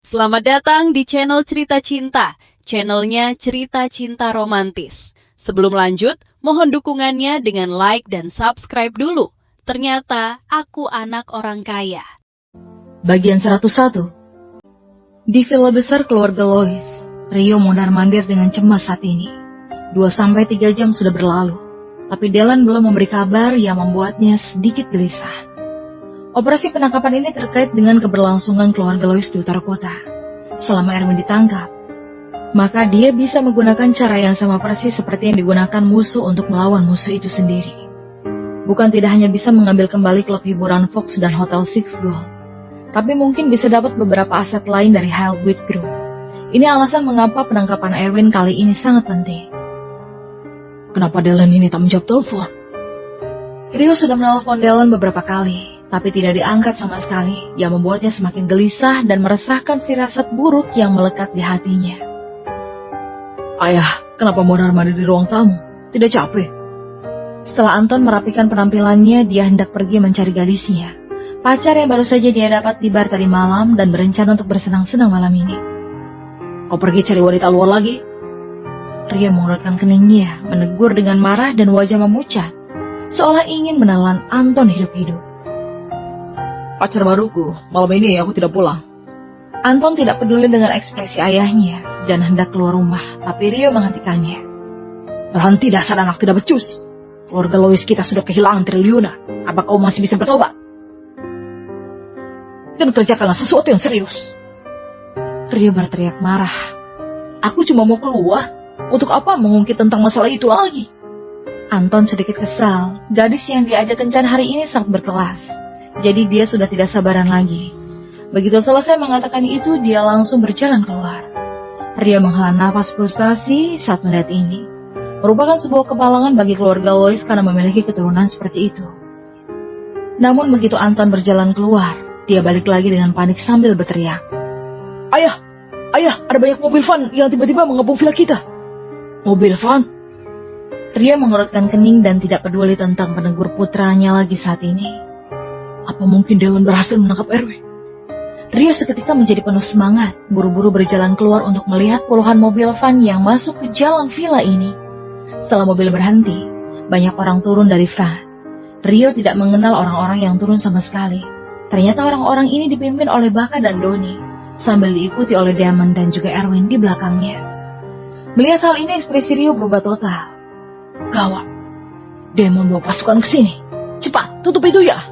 Selamat datang di channel Cerita Cinta, channelnya Cerita Cinta Romantis. Sebelum lanjut, mohon dukungannya dengan like dan subscribe dulu. Ternyata aku anak orang kaya. Bagian 101. Di villa besar keluarga Lois, Rio mondar-mandir dengan cemas saat ini. 2-3 jam sudah berlalu, tapi Dylan belum memberi kabar yang membuatnya sedikit gelisah. Operasi penangkapan ini terkait dengan keberlangsungan keluarga Lois di utara kota. Selama Erwin ditangkap, maka dia bisa menggunakan cara yang sama persis seperti yang digunakan musuh untuk melawan musuh itu sendiri. Bukan tidak hanya bisa mengambil kembali klub hiburan Fox dan Hotel Six Gold, tapi mungkin bisa dapat beberapa aset lain dari Highwood Group. Ini alasan mengapa penangkapan Erwin kali ini sangat penting. Kenapa Dylan ini tak menjawab telepon? Rio sudah menelpon Dylan beberapa kali, tapi tidak diangkat sama sekali, yang membuatnya semakin gelisah dan meresahkan firasat buruk yang melekat di hatinya. Ayah, kenapa mondar-mandir di ruang tamu? Tidak capek? Setelah Anton merapikan penampilannya, dia hendak pergi mencari gadisnya, pacar yang baru saja dia dapat di bar tadi malam dan berencana untuk bersenang-senang malam ini. Kau pergi cari wanita luar lagi? Rio mengurutkan keningnya, menegur dengan marah dan wajah memucat, seolah ingin menelan Anton hidup-hidup. Pacar baruku, malam ini aku tidak pulang. Anton tidak peduli dengan ekspresi ayahnya dan hendak keluar rumah, tapi Rio menghentikannya. Berhenti, dasar anak tidak becus. Keluarga Lois kita sudah kehilangan triliunan. Apa kau masih bisa bertobat? Dan kerjakanlah sesuatu yang serius. Rio berteriak marah. Aku cuma mau keluar. Untuk apa mengungkit tentang masalah itu lagi? Anton sedikit kesal. Gadis yang diajak kencan hari ini sangat berkelas. Jadi dia sudah tidak sabaran lagi. Begitu selesai mengatakan itu, dia langsung berjalan keluar. Rio menghela nafas frustasi saat melihat ini. Merupakan sebuah kepalangan bagi keluarga Lois karena memiliki keturunan seperti itu. Namun begitu Anton berjalan keluar, dia balik lagi dengan panik sambil berteriak. Ayah, ada banyak mobil van yang tiba-tiba mengepung villa kita. Mobil van? Rio mengurutkan kening dan tidak peduli tentang penegur putranya lagi saat ini. Apa mungkin Dylan berhasil menangkap Erwin? Rio seketika menjadi penuh semangat, buru-buru berjalan keluar untuk melihat puluhan mobil van yang masuk ke jalan villa ini. Setelah mobil berhenti, banyak orang turun dari van. Rio tidak mengenal orang-orang yang turun sama sekali. Ternyata orang-orang ini dipimpin oleh Baka dan Doni, sambil diikuti oleh Damon dan juga Erwin di belakangnya. Melihat hal ini, ekspresi Rio berubah total. Gawat, Damon bawa pasukan ke sini. Cepat, tutup itu ya.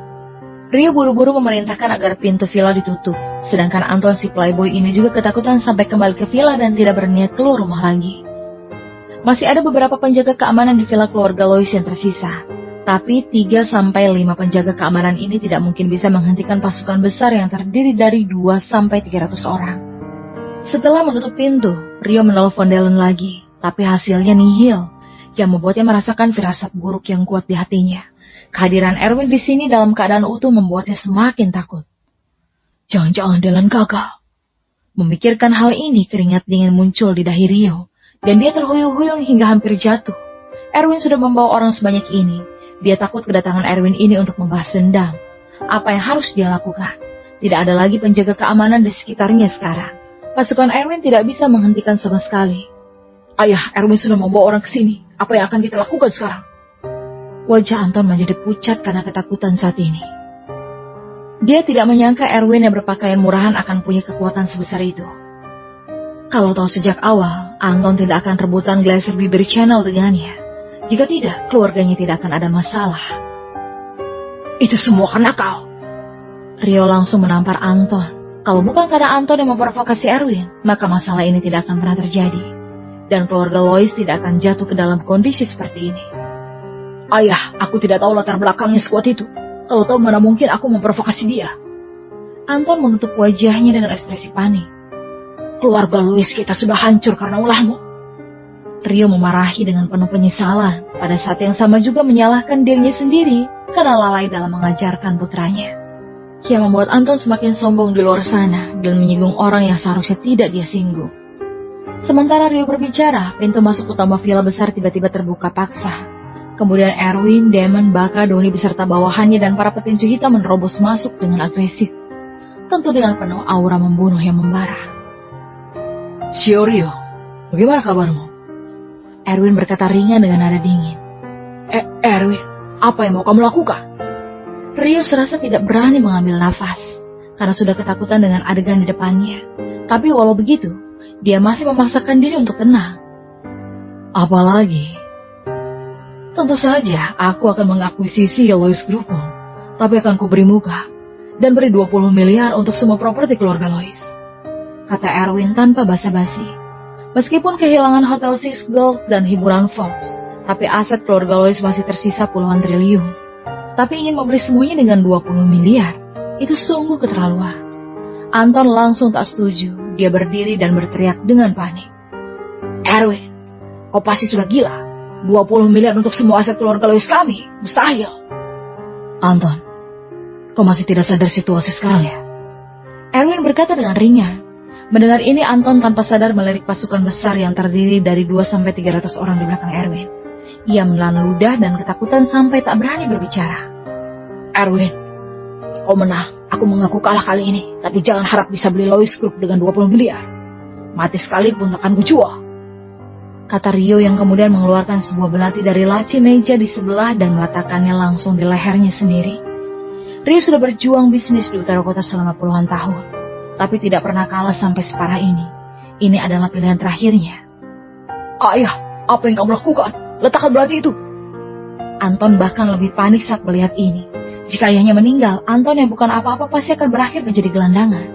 Rio buru-buru memerintahkan agar pintu villa ditutup, sedangkan Anton si playboy ini juga ketakutan sampai kembali ke villa dan tidak berniat keluar rumah lagi. Masih ada beberapa penjaga keamanan di villa keluarga Lois yang tersisa, tapi 3-5 penjaga keamanan ini tidak mungkin bisa menghentikan pasukan besar yang terdiri dari 2-300 orang. Setelah menutup pintu, Rio menelpon Dylan lagi, tapi hasilnya nihil, yang membuatnya merasakan firasat buruk yang kuat di hatinya. Kehadiran Erwin di sini dalam keadaan utuh membuatnya semakin takut. Jangan-jangan Dylan gagal. Memikirkan hal ini, keringat dingin muncul di dahi Rio, dan dia terhuyung-huyung hingga hampir jatuh. Erwin sudah membawa orang sebanyak ini. Dia takut kedatangan Erwin ini untuk membahas dendam. Apa yang harus dia lakukan? Tidak ada lagi penjaga keamanan di sekitarnya sekarang. Pasukan Erwin tidak bisa menghentikan sama sekali. Ayah, Erwin sudah membawa orang ke sini. Apa yang akan kita lakukan sekarang? Wajah Anton menjadi pucat karena ketakutan saat ini. Dia tidak menyangka Erwin yang berpakaian murahan akan punya kekuatan sebesar itu. Kalau tahu sejak awal, Anton tidak akan rebutan Glacier Bibir Channel dengannya. Jika tidak, keluarganya tidak akan ada masalah. Itu semua karena kau. Rio langsung menampar Anton. Kalau bukan karena Anton yang memprovokasi Erwin, maka masalah ini tidak akan pernah terjadi. Dan keluarga Lois tidak akan jatuh ke dalam kondisi seperti ini. Ayah, aku tidak tahu latar belakangnya sekuat itu. Kalau tahu, mana mungkin aku memprovokasi dia. Anton menutup wajahnya dengan ekspresi panik. Keluarga Lois kita sudah hancur karena ulahmu. Rio memarahi dengan penuh penyesalan, pada saat yang sama juga menyalahkan dirinya sendiri karena lalai dalam mengajarkan putranya. Yang membuat Anton semakin sombong di luar sana dan menyinggung orang yang seharusnya tidak dia singgung. Sementara Rio berbicara, pintu masuk utama villa besar tiba-tiba terbuka paksa. Kemudian Erwin, Damon, Baka, Doni beserta bawahannya dan para petinju hitam menerobos masuk dengan agresif. tentu dengan penuh aura membunuh yang membara. "Rio, bagaimana kabarmu?" Erwin berkata ringan dengan nada dingin. Erwin, apa yang mau kamu lakukan?" Rio serasa tidak berani mengambil nafas, karena sudah ketakutan dengan adegan di depannya. Tapi walau begitu, dia masih memaksakan diri untuk tenang. "Apalagi? Tentu saja aku akan mengakuisisi Lois Group, tapi akan kuberi muka dan beri 20 miliar untuk semua properti keluarga Lois," kata Erwin tanpa basa-basi. Meskipun kehilangan Hotel Six Gold dan hiburan Fox, tapi aset keluarga Lois masih tersisa puluhan triliun. Tapi ingin membeli semuanya dengan 20 miliar, itu sungguh keterlaluan. Anton langsung tak setuju. Dia berdiri dan berteriak dengan panik. "Erwin, kau pasti sudah gila. 20 miliar untuk semua aset keluarga Lois kami, mustahil." "Anton, kau masih tidak sadar situasi sekarang ya?" Erwin berkata dengan ringan. Mendengar ini, Anton tanpa sadar melirik pasukan besar yang terdiri dari 2-300 orang di belakang Erwin. Ia menelan ludah dan ketakutan sampai tak berani berbicara. "Erwin, kau menang. Aku mengaku kalah kali ini, tapi jangan harap bisa beli Lois Group dengan 20 miliar. Mati sekalipun akan kujual," kata Rio yang kemudian mengeluarkan sebuah belati dari laci meja di sebelah dan meletakkannya langsung di lehernya sendiri. Rio sudah berjuang bisnis di utara kota selama puluhan tahun, tapi tidak pernah kalah sampai separah ini. Ini adalah pilihan terakhirnya. "Ayah, apa yang kamu lakukan? Letakkan belati itu." Anton bahkan lebih panik saat melihat ini. Jika ayahnya meninggal, Anton yang bukan apa-apa pasti akan berakhir menjadi gelandangan.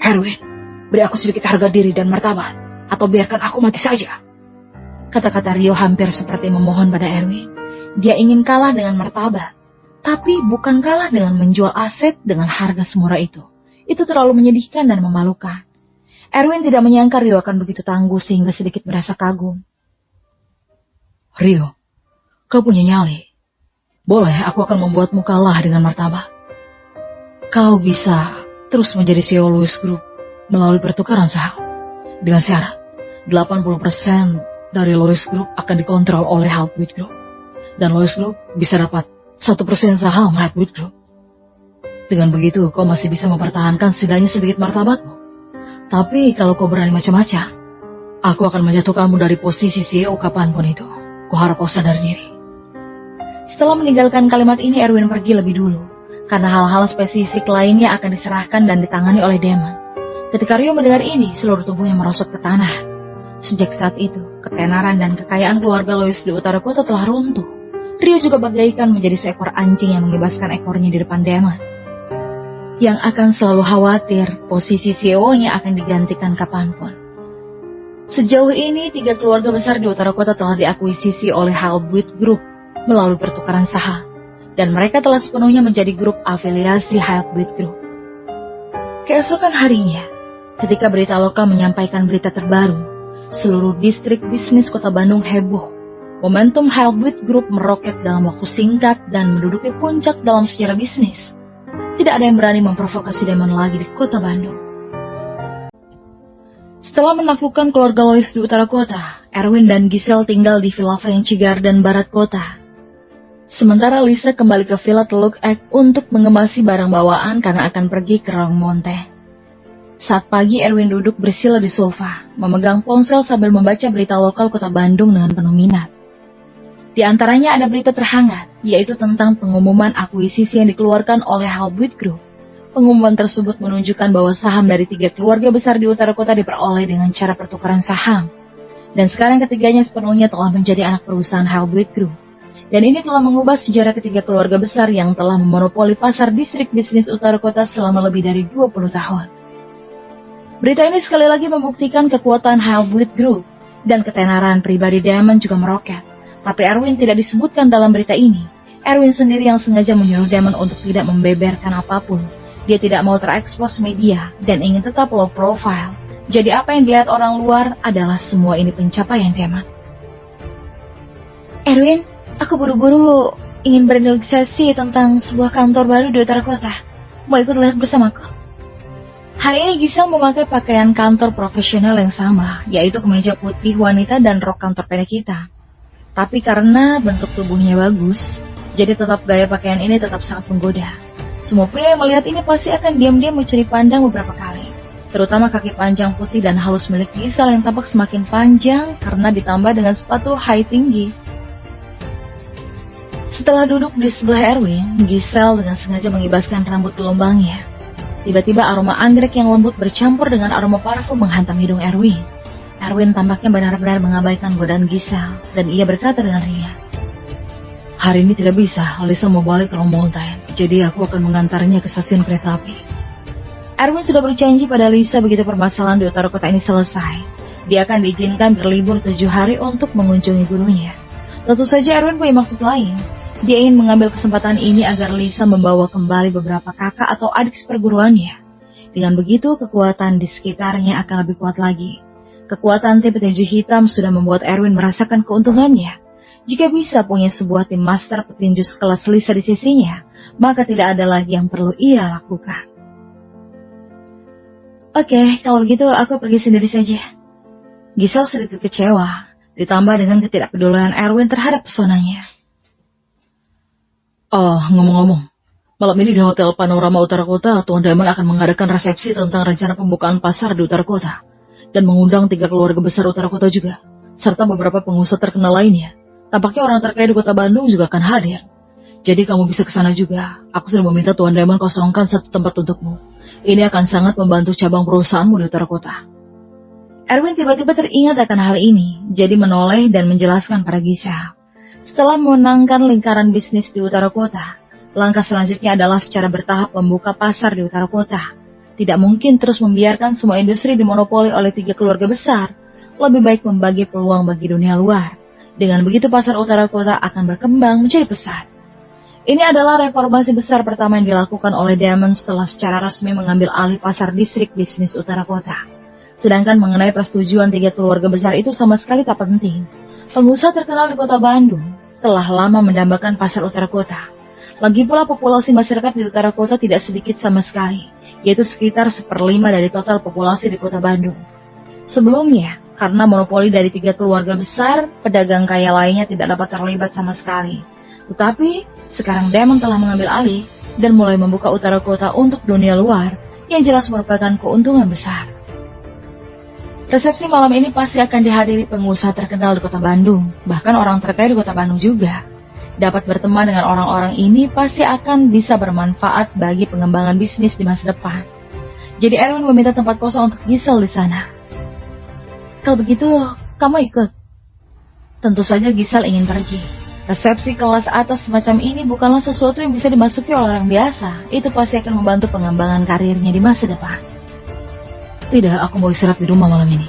"Erwin, beri aku sedikit harga diri dan martabat, atau biarkan aku mati saja," kata-kata Rio hampir seperti memohon pada Erwin. Dia ingin kalah dengan martabat, tapi bukan kalah dengan menjual aset dengan harga semurah itu. Itu terlalu menyedihkan dan memalukan. Erwin tidak menyangka Rio akan begitu tangguh sehingga sedikit merasa kagum. "Rio, kau punya nyali. Boleh aku akan membuatmu kalah dengan martabat. Kau bisa terus menjadi CEO Lois Group melalui pertukaran saham. Dengan syarat, 80% dari Lois Group akan dikontrol oleh Halbwit Group. Dan Lois Group bisa dapat 1% saham Halbwit Group. Dengan begitu, kau masih bisa mempertahankan setidaknya sedikit martabatmu. Tapi kalau kau berani macam-macam, aku akan menjatuhkanmu dari posisi CEO kapanpun itu. Kuharap kau sadar diri." Setelah meninggalkan kalimat ini, Erwin pergi lebih dulu, karena hal-hal spesifik lainnya akan diserahkan dan ditangani oleh Damon. Ketika Rio mendengar ini, seluruh tubuhnya merosot ke tanah. Sejak saat itu, ketenaran dan kekayaan keluarga Lois di utara kota telah runtuh. Rio juga bagaikan menjadi seekor anjing yang mengibaskan ekornya di depan Damon, yang akan selalu khawatir posisi CEO-nya akan digantikan kapanpun. Sejauh ini, 3 keluarga besar di utara kota telah diakuisisi oleh Halbwit Group melalui pertukaran saham, dan mereka telah sepenuhnya menjadi grup afiliasi Halbwit Group. Keesokan harinya, ketika berita lokal menyampaikan berita terbaru, seluruh distrik bisnis kota Bandung heboh. Momentum Halbwit Group meroket dalam waktu singkat dan menduduki puncak dalam sejarah bisnis. Tidak ada yang berani memprovokasi Damon lagi di kota Bandung. Setelah menaklukkan keluarga Lois di utara kota, Erwin dan Giselle tinggal di Villa Frenchy Garden barat kota. Sementara Lisa kembali ke Villa Teluk Ek untuk mengemasi barang bawaan karena akan pergi ke Rockmountain. Saat pagi, Erwin duduk bersila di sofa, memegang ponsel sambil membaca berita lokal kota Bandung dengan penuh minat. Di antaranya ada berita terhangat, yaitu tentang pengumuman akuisisi yang dikeluarkan oleh Halbwit Group. Pengumuman tersebut menunjukkan bahwa saham dari 3 keluarga besar di utara kota diperoleh dengan cara pertukaran saham. Dan sekarang ketiganya sepenuhnya telah menjadi anak perusahaan Halbwit Group. Dan ini telah mengubah sejarah ketiga keluarga besar yang telah memonopoli pasar distrik bisnis utara kota selama lebih dari 20 tahun. Berita ini sekali lagi membuktikan kekuatan Halbwit Group, dan ketenaran pribadi Damon juga meroket. Tapi Erwin tidak disebutkan dalam berita ini. Erwin sendiri yang sengaja menyuruh Damon untuk tidak membeberkan apapun. Dia tidak mau terekspos media dan ingin tetap low profile. Jadi apa yang dilihat orang luar adalah semua ini pencapaian Damon. "Erwin, aku buru-buru ingin bernegosiasi tentang sebuah kantor baru di utara kota. Mau ikut lihat bersamaku?" Hari ini Giselle memakai pakaian kantor profesional yang sama, yaitu kemeja putih wanita dan rok kantor pendek hitam. Tapi karena bentuk tubuhnya bagus, jadi tetap gaya pakaian ini tetap sangat menggoda. Semua pria yang melihat ini pasti akan diam-diam mencuri pandang beberapa kali. Terutama kaki panjang putih dan halus milik Giselle yang tampak semakin panjang karena ditambah dengan sepatu high tinggi. Setelah duduk di sebelah Erwin, Giselle dengan sengaja mengibaskan rambut gelombangnya. Tiba-tiba aroma anggrek yang lembut bercampur dengan aroma parfum menghantam hidung Erwin. Erwin tampaknya benar-benar mengabaikan godaan Giselle dan ia berkata dengan riang, "Hari ini tidak bisa, Lisa mau balik ke Long Mountain, jadi aku akan mengantarnya ke stasiun kereta api." Erwin sudah berjanji pada Lisa begitu permasalahan di utara kota ini selesai, dia akan diizinkan berlibur 7 hari untuk mengunjungi gurunya. Tentu saja Erwin punya maksud lain. Dia ingin mengambil kesempatan ini agar Lisa membawa kembali beberapa kakak atau adik seperguruannya. Dengan begitu, kekuatan di sekitarnya akan lebih kuat lagi. Kekuatan tim petinju hitam sudah membuat Erwin merasakan keuntungannya. Jika bisa punya sebuah tim master petinju sekelas Lisa di sisinya, maka tidak ada lagi yang perlu ia lakukan. Oke, kalau begitu aku pergi sendiri saja. Giselle sedikit kecewa, ditambah dengan ketidakpedulian Erwin terhadap pesonanya. Oh, ngomong-ngomong, malam ini di Hotel Panorama Utara Kota, Tuan Damon akan mengadakan resepsi tentang rencana pembukaan pasar di Utara Kota, dan mengundang 3 keluarga besar Utara Kota juga, serta beberapa pengusaha terkenal lainnya. Tampaknya orang terkaya di kota Bandung juga akan hadir. Jadi kamu bisa ke sana juga. Aku sudah meminta Tuan Damon kosongkan 1 tempat untukmu. Ini akan sangat membantu cabang perusahaanmu di Utara Kota. Erwin tiba-tiba teringat akan hal ini, jadi menoleh dan menjelaskan pada Giselle. Setelah memenangkan lingkaran bisnis di Utara Kota, langkah selanjutnya adalah secara bertahap membuka pasar di Utara Kota. Tidak mungkin terus membiarkan semua industri dimonopoli oleh 3 keluarga besar. Lebih baik membagi peluang bagi dunia luar. Dengan begitu pasar Utara Kota akan berkembang menjadi pesat. Ini adalah reformasi besar pertama yang dilakukan oleh Damon setelah secara resmi mengambil alih pasar distrik bisnis Utara Kota. Sedangkan mengenai persetujuan 3 keluarga besar itu sama sekali tak penting. Pengusaha terkenal di kota Bandung telah lama mendambakan pasar Utara Kota. Lagi pula populasi masyarakat di Utara Kota tidak sedikit sama sekali, yaitu sekitar 1/5 dari total populasi di kota Bandung. Sebelumnya, karena monopoli dari 3 keluarga besar, pedagang kaya lainnya tidak dapat terlibat sama sekali. Tetapi, sekarang Damon telah mengambil alih dan mulai membuka Utara Kota untuk dunia luar, yang jelas merupakan keuntungan besar. Resepsi malam ini pasti akan dihadiri pengusaha terkenal di kota Bandung, bahkan orang terkaya di kota Bandung juga. Dapat berteman dengan orang-orang ini pasti akan bisa bermanfaat bagi pengembangan bisnis di masa depan. Jadi Erwin meminta tempat kosong untuk Giselle di sana. Kalau begitu, kamu ikut? Tentu saja Giselle ingin pergi. Resepsi kelas atas semacam ini bukanlah sesuatu yang bisa dimasuki oleh orang biasa. Itu pasti akan membantu pengembangan karirnya di masa depan. Tidak, aku mau istirahat di rumah malam ini.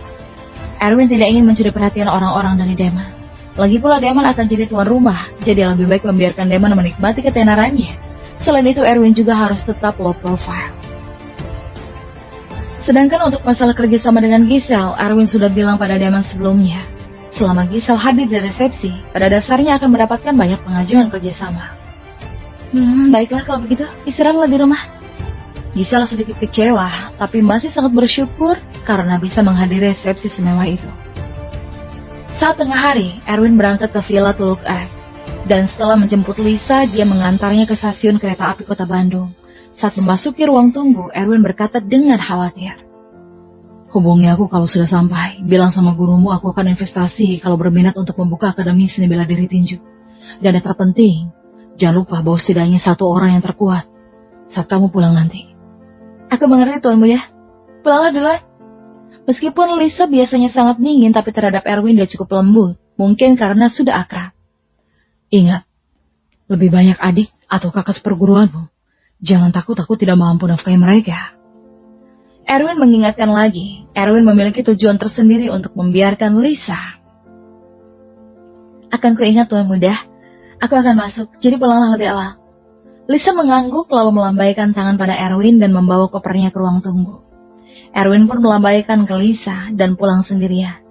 Erwin tidak ingin mencuri perhatian orang-orang dari Damon. Lagi pula Damon akan jadi tuan rumah, jadi lebih baik membiarkan Damon menikmati ketenarannya. Selain itu Erwin juga harus tetap low profile. Sedangkan untuk masalah kerjasama dengan Giselle, Erwin sudah bilang pada Damon sebelumnya. Selama Giselle hadir di resepsi, pada dasarnya akan mendapatkan banyak pengajuan kerjasama. Baiklah kalau begitu, istirahatlah di rumah. Giselle sedikit kecewa, tapi masih sangat bersyukur karena bisa menghadiri resepsi semewah itu. Saat tengah hari, Erwin berangkat ke Villa Tuluk Ek. Dan setelah menjemput Lisa, dia mengantarnya ke stasiun kereta api kota Bandung. Saat memasuki ruang tunggu, Erwin berkata dengan khawatir. Hubungi aku kalau sudah sampai. Bilang sama gurumu aku akan investasi kalau berminat untuk membuka akademi seni bela diri tinju. Dan yang terpenting, jangan lupa bawa setidaknya 1 orang yang terkuat saat kamu pulang nanti. Aku mengerti Tuan Muda. Pulanglah duluan. Meskipun Lisa biasanya sangat dingin, tapi terhadap Erwin dia cukup lembut. Mungkin karena sudah akrab. Ingat, lebih banyak adik atau kakak seperguruanmu. Jangan takut aku tidak mampu nafkahi mereka. Erwin mengingatkan lagi. Erwin memiliki tujuan tersendiri untuk membiarkan Lisa. Akan kuingat Tuan Muda. Aku akan masuk, jadi pulanglah lebih awal. Lisa mengangguk lalu melambaikan tangan pada Erwin dan membawa kopernya ke ruang tunggu. Erwin pun melambaikan ke Lisa dan pulang sendirian.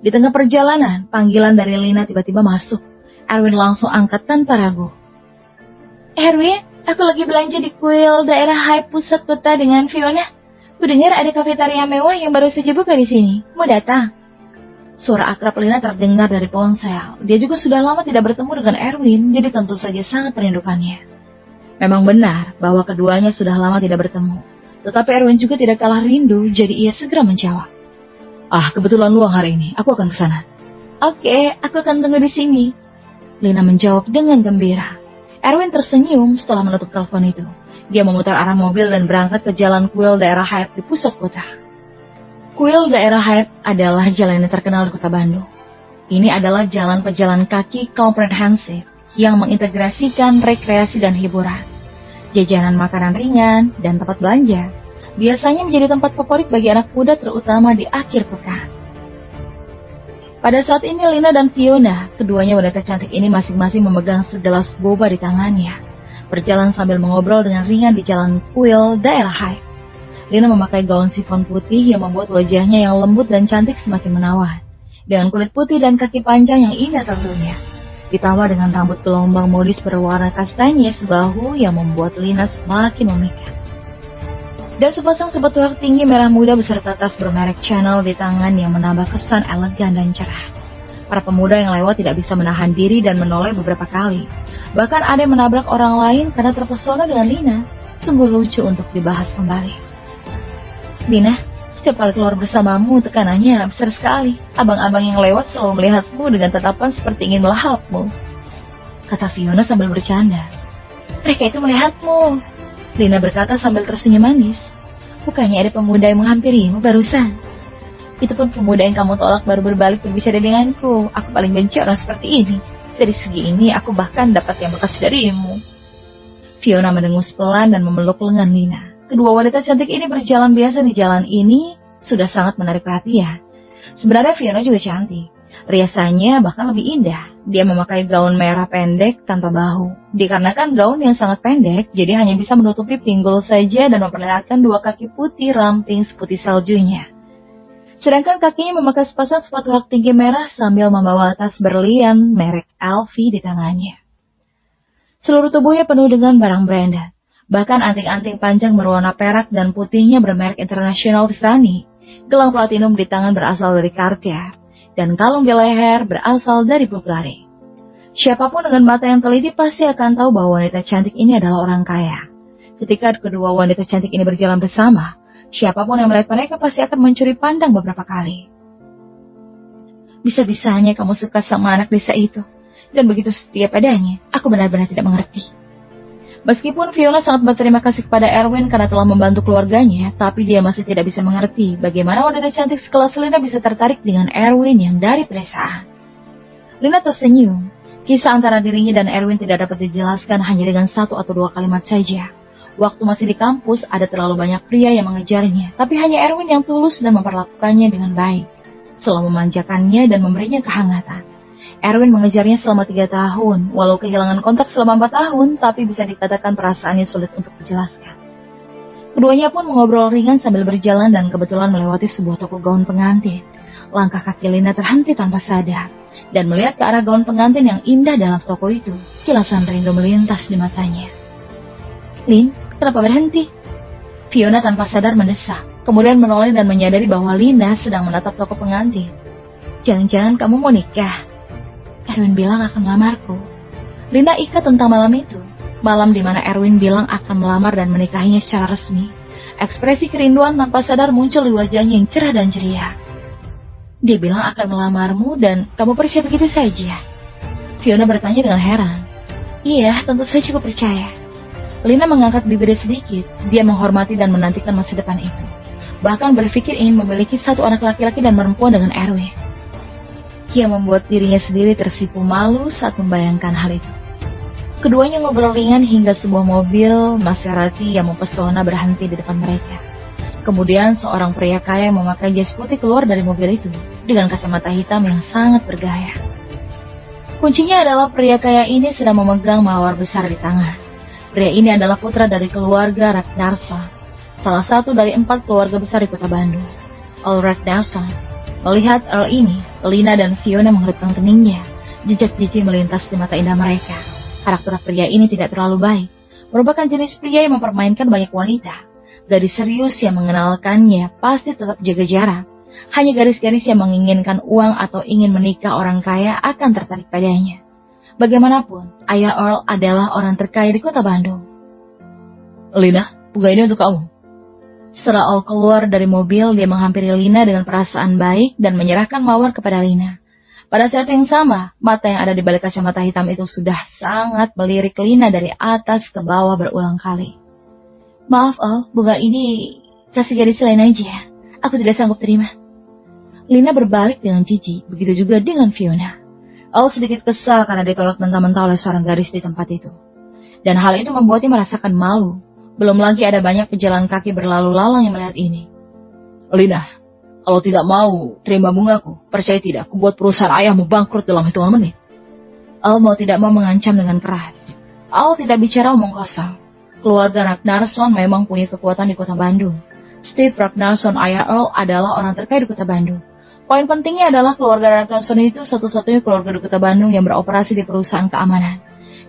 Di tengah perjalanan, panggilan dari Lina tiba-tiba masuk. Erwin langsung angkat tanpa ragu. Erwin, aku lagi belanja di kuil daerah High pusat kota dengan Fiona. Kudengar ada kafetaria mewah yang baru saja buka di sini. Mau datang? Suara akrab Lina terdengar dari ponsel. Dia juga sudah lama tidak bertemu dengan Erwin, jadi tentu saja sangat merindukannya. Memang benar bahwa keduanya sudah lama tidak bertemu. Tetapi Erwin juga tidak kalah rindu, jadi ia segera menjawab. Kebetulan luang hari ini, aku akan ke sana. Oke, aku akan tunggu di sini. Lina menjawab dengan gembira. Erwin tersenyum setelah menutup telepon itu. Dia memutar arah mobil dan berangkat ke jalan kuil daerah Hype di pusat kota. Kuil daerah Hype adalah jalan yang terkenal di kota Bandung. Ini adalah jalan pejalan kaki komprehensif yang mengintegrasikan rekreasi dan hiburan. Jajanan makanan ringan dan tempat belanja biasanya menjadi tempat favorit bagi anak muda, terutama di akhir pekan. Pada saat ini Lina dan Fiona, keduanya wanita cantik ini masing-masing memegang segelas boba di tangannya, berjalan sambil mengobrol dengan ringan di jalan kuil daerah Hype. Lina memakai gaun sifon putih yang membuat wajahnya yang lembut dan cantik semakin menawan, dengan kulit putih dan kaki panjang yang indah tentunya, ditambah dengan rambut gelombang modis berwarna kastanya sebahu yang membuat Lina semakin memikat. Dan sepasang sepatu hak tinggi merah muda beserta tas bermerek Chanel di tangan yang menambah kesan elegan dan cerah. Para pemuda yang lewat tidak bisa menahan diri dan menoleh beberapa kali. Bahkan ada yang menabrak orang lain karena terpesona dengan Lina. Sungguh lucu untuk dibahas kembali. Lina, setiap kali keluar bersamamu tekanannya besar sekali. Abang-abang yang lewat selalu melihatmu dengan tatapan seperti ingin melahapmu, kata Fiona sambil bercanda. Mereka itu melihatmu, Lina berkata sambil tersenyum manis. Bukannya ada pemuda yang menghampirimu barusan? Itu pun pemuda yang kamu tolak baru berbalik berbicara denganku. Aku paling benci orang seperti ini. Dari segi ini aku bahkan dapat yang bekas darimu. Fiona mendengus pelan dan memeluk lengan Lina. Kedua wanita cantik ini berjalan biasa di jalan ini sudah sangat menarik perhatian. Sebenarnya Fiona juga cantik. Riasannya bahkan lebih indah. Dia memakai gaun merah pendek tanpa bahu. Dikarenakan gaun yang sangat pendek, jadi hanya bisa menutupi pinggul saja dan memperlihatkan dua kaki putih ramping seputih saljunya. Sedangkan kakinya memakai sepasang sepatu hak tinggi merah sambil membawa tas berlian merek LV di tangannya. Seluruh tubuhnya penuh dengan barang branded. Bahkan anting-anting panjang berwarna perak dan putihnya bermerek internasional Tiffany. Gelang platinum di tangan berasal dari Cartier. Dan kalung di leher berasal dari Bulgari. Siapapun dengan mata yang teliti pasti akan tahu bahwa wanita cantik ini adalah orang kaya. Ketika kedua wanita cantik ini berjalan bersama, siapapun yang melihat mereka pasti akan mencuri pandang beberapa kali. Bisa-bisanya kamu suka sama anak desa itu, dan begitu setia padanya, aku benar-benar tidak mengerti. Meskipun Fiona sangat berterima kasih kepada Erwin karena telah membantu keluarganya, tapi dia masih tidak bisa mengerti bagaimana wanita cantik sekelas Lina bisa tertarik dengan Erwin yang dari pedesaan. Lina tersenyum. Kisah antara dirinya dan Erwin tidak dapat dijelaskan hanya dengan satu atau dua kalimat saja. Waktu masih di kampus, ada terlalu banyak pria yang mengejarnya, tapi hanya Erwin yang tulus dan memperlakukannya dengan baik, selalu memanjakannya dan memberinya kehangatan. Erwin mengejarnya selama 3 tahun, walau kehilangan kontak selama 4 tahun, tapi bisa dikatakan perasaannya sulit untuk dijelaskan. Keduanya pun mengobrol ringan sambil berjalan dan kebetulan melewati sebuah toko gaun pengantin. Langkah kaki Lina terhenti tanpa sadar, dan melihat ke arah gaun pengantin yang indah dalam toko itu, kilasan rindu melintas di matanya. Lin, kenapa berhenti? Fiona tanpa sadar mendesak, kemudian menoleh dan menyadari bahwa Lina sedang menatap toko pengantin. Jangan-jangan kamu mau nikah? Erwin bilang akan melamarku. Lina ikat tentang malam itu. Malam di mana Erwin bilang akan melamar dan menikahinya secara resmi. Ekspresi kerinduan tanpa sadar muncul di wajahnya yang cerah dan ceria. Dia bilang akan melamarmu dan kamu percaya begitu saja? Fiona bertanya dengan heran. Iya, tentu saja aku percaya. Lina mengangkat bibirnya sedikit. Dia menghormati dan menantikan masa depan itu. Bahkan berpikir ingin memiliki satu anak laki-laki dan perempuan dengan Erwin. Ia membuat dirinya sendiri tersipu malu saat membayangkan hal itu. Keduanya ngobrol ringan hingga sebuah mobil Maserati yang mempesona berhenti di depan mereka. Kemudian seorang pria kaya yang memakai jas putih keluar dari mobil itu dengan kacamata hitam yang sangat bergaya. Kuncinya adalah pria kaya ini sedang memegang mawar besar di tangan. Pria ini adalah putra dari keluarga Ragnarsson, salah satu dari 4 keluarga besar di kota Bandung. All Ragnarsson. Melihat Earl ini, Lina dan Fiona mengerutkan keningnya. Jejak jijik melintas di mata indah mereka. Karakter pria ini tidak terlalu baik. Merupakan jenis pria yang mempermainkan banyak wanita. Gadis serius yang mengenalkannya pasti tetap jaga jarak. Hanya garis-garis yang menginginkan uang atau ingin menikah orang kaya akan tertarik padanya. Bagaimanapun, ayah Earl adalah orang terkaya di kota Bandung. Lina, bunga ini untuk kamu. Setelah Al keluar dari mobil, dia menghampiri Lina dengan perasaan baik dan menyerahkan mawar kepada Lina. Pada saat yang sama, mata yang ada di balik kacamata hitam itu sudah sangat melirik Lina dari atas ke bawah berulang kali. Maaf Al, bunga ini kasih gadis lain aja ya. Aku tidak sanggup terima. Lina berbalik dengan jijik, begitu juga dengan Fiona. Al sedikit kesal karena ditolak mentah-mentah oleh seorang gadis di tempat itu. Dan hal itu membuatnya merasakan malu. Belum lagi ada banyak pejalan kaki berlalu lalang yang melihat ini. Lina, kalau tidak mau terima bungaku, percaya tidak, aku buat perusahaan ayahmu bangkrut dalam hitungan menit. Al mau tidak mau mengancam dengan keras. Al tidak bicara omong kosong. Keluarga Ragnarsson memang punya kekuatan di kota Bandung. Steve Ragnarsson, ayah Earl, adalah orang terkaya di kota Bandung. Poin pentingnya adalah keluarga Ragnarsson itu satu-satunya keluarga di kota Bandung yang beroperasi di perusahaan keamanan.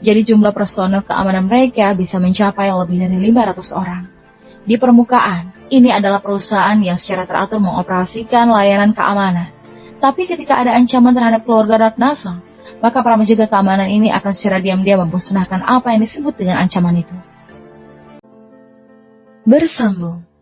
Jadi jumlah personel keamanan mereka bisa mencapai lebih dari 500 orang. Di permukaan, ini adalah perusahaan yang secara teratur mengoperasikan layanan keamanan. Tapi ketika ada ancaman terhadap keluarga Ragnarsson, maka para penjaga keamanan ini akan secara diam-diam memusnahkan apa yang disebut dengan ancaman itu. Bersambung.